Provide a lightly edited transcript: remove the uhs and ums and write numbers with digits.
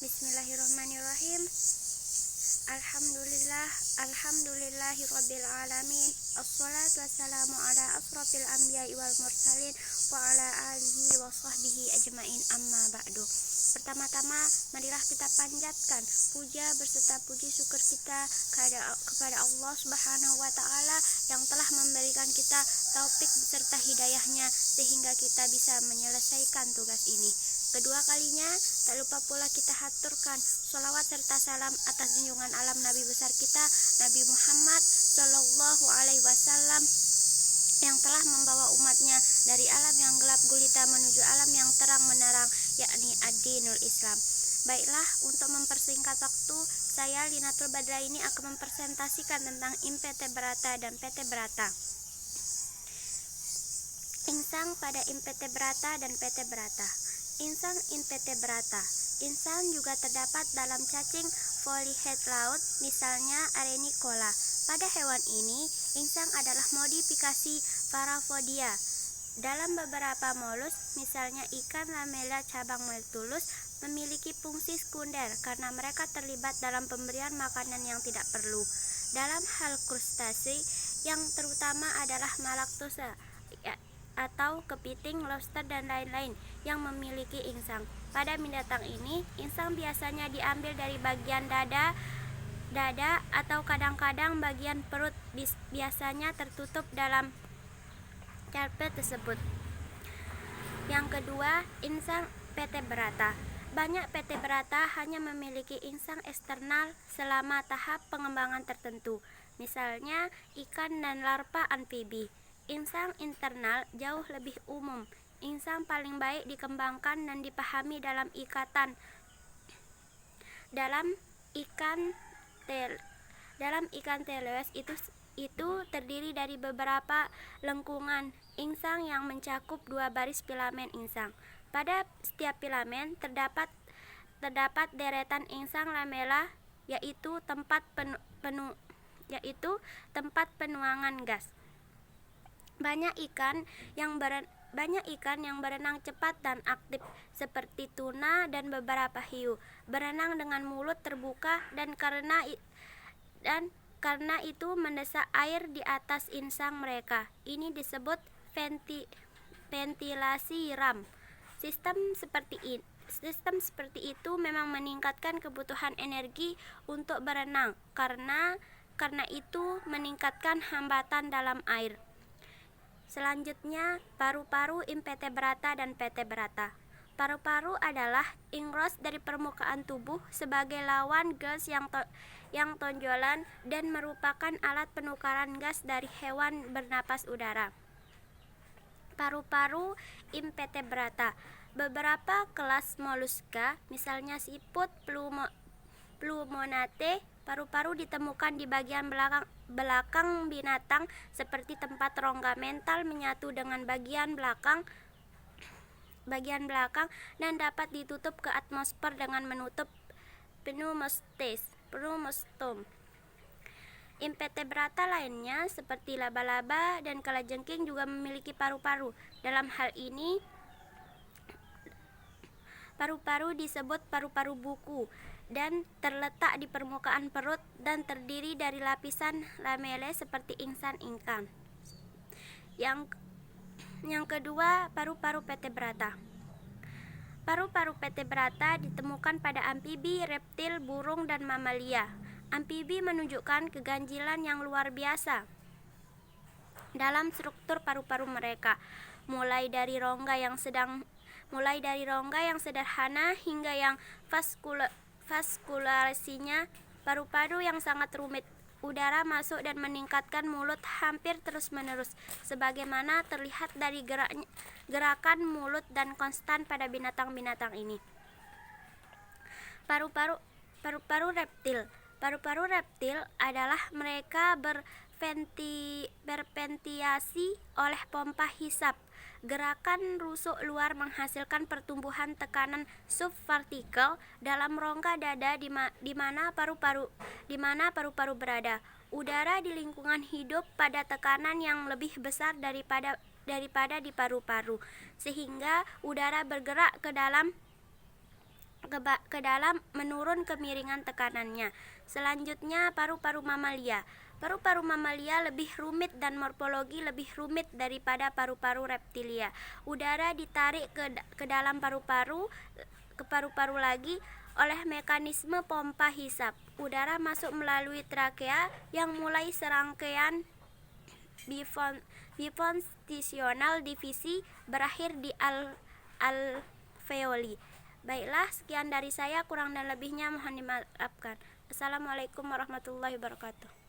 Bismillahirrahmanirrahim. Alhamdulillahirabbil alamin. Assalatu wassalamu ala asrofil anbiya'i wal mursalin wa ala alihi wa sahbihi ajmain, amma ba'du. Pertama-tama marilah kita panjatkan puja berserta puji syukur kita kepada Allah Subhanahu wa taala yang telah memberikan kita taufik beserta hidayahnya sehingga kita bisa menyelesaikan tugas ini. Kedua kalinya, tak lupa pula kita haturkan sholawat serta salam atas junjungan alam Nabi besar kita, Nabi Muhammad Sallallahu Alaihi Wasallam, yang telah membawa umatnya dari alam yang gelap gulita menuju alam yang terang menerang, yakni ad-dinul Islam. Baiklah, untuk mempersingkat waktu, saya Linatul Badra ini akan mempresentasikan tentang invertebrata dan vertebrata. Insang pada invertebrata dan vertebrata. Insang invertebrata. Insang juga terdapat dalam cacing folihead laut, misalnya Arenicola. Pada hewan ini, insang adalah modifikasi Parapodia. Dalam beberapa molus, misalnya ikan lamella cabang Maltulus, memiliki fungsi sekunder karena mereka terlibat dalam pemberian makanan yang tidak perlu. Dalam hal krustase, yang terutama adalah Malactosa atau kepiting, lobster, dan lain-lain yang memiliki insang. Pada binatang ini, insang biasanya diambil dari bagian dada atau kadang-kadang bagian perut, biasanya tertutup dalam carpet tersebut. Yang kedua, insang vertebrata. Banyak vertebrata hanya memiliki insang eksternal selama tahap pengembangan tertentu, misalnya ikan dan larva amfibi. Insang internal jauh lebih umum. Insang paling baik dikembangkan dan dipahami dalam ikan teleos itu terdiri dari beberapa lengkungan insang yang mencakup dua baris filamen insang. Pada setiap filamen terdapat deretan insang lamella, yaitu tempat penuangan gas. Banyak ikan yang berenang cepat dan aktif, seperti tuna dan beberapa hiu, berenang dengan mulut terbuka dan karena itu mendesak air di atas insang mereka. Ini disebut ventilasi ram. Sistem seperti itu memang meningkatkan kebutuhan energi untuk berenang, karena itu meningkatkan hambatan dalam air. Selanjutnya, paru-paru invertebrata dan vertebrata. Paru-paru adalah ingross dari permukaan tubuh sebagai lawan gas yang tonjolan dan merupakan alat penukaran gas dari hewan bernapas udara. Paru-paru invertebrata. Beberapa kelas moluska, misalnya siput Plumonate, paru-paru ditemukan di bagian belakang binatang seperti tempat rongga mental menyatu dengan bagian belakang dan dapat ditutup ke atmosfer dengan menutup pneumostom. Invertebrata lainnya seperti laba-laba dan kalajengking juga memiliki paru-paru. Dalam hal ini, paru-paru disebut paru-paru buku dan terletak di permukaan perut dan terdiri dari lapisan lamele seperti insang ikan. Yang kedua, paru-paru vertebrata. Paru-paru vertebrata ditemukan pada amfibi, reptil, burung, dan mamalia. Amfibi menunjukkan keganjilan yang luar biasa dalam struktur paru-paru mereka, mulai dari rongga yang sederhana hingga yang vaskulasinya. Paru-paru yang sangat rumit. Udara masuk dan meningkatkan mulut hampir terus-menerus, sebagaimana terlihat dari gerakan mulut dan konstan pada binatang-binatang ini. Paru-paru reptil. Paru-paru reptil adalah mereka berventiasi oleh pompa hisap. Gerakan rusuk luar menghasilkan pertumbuhan tekanan subvertikal dalam rongga dada di mana paru-paru berada. Udara di lingkungan hidup pada tekanan yang lebih besar daripada di paru-paru, sehingga udara bergerak ke dalam ke dalam, menurun kemiringan tekanannya. Selanjutnya, paru-paru mamalia. Paru-paru mamalia lebih rumit dan morfologi lebih rumit daripada paru-paru reptilia. Udara ditarik ke dalam paru-paru, ke paru-paru lagi oleh mekanisme pompa hisap. Udara masuk melalui trakea yang mulai serangkaian bifontisional divisi berakhir di alveoli. Baiklah, sekian dari saya, kurang dan lebihnya mohon dimaafkan. Assalamualaikum warahmatullahi wabarakatuh.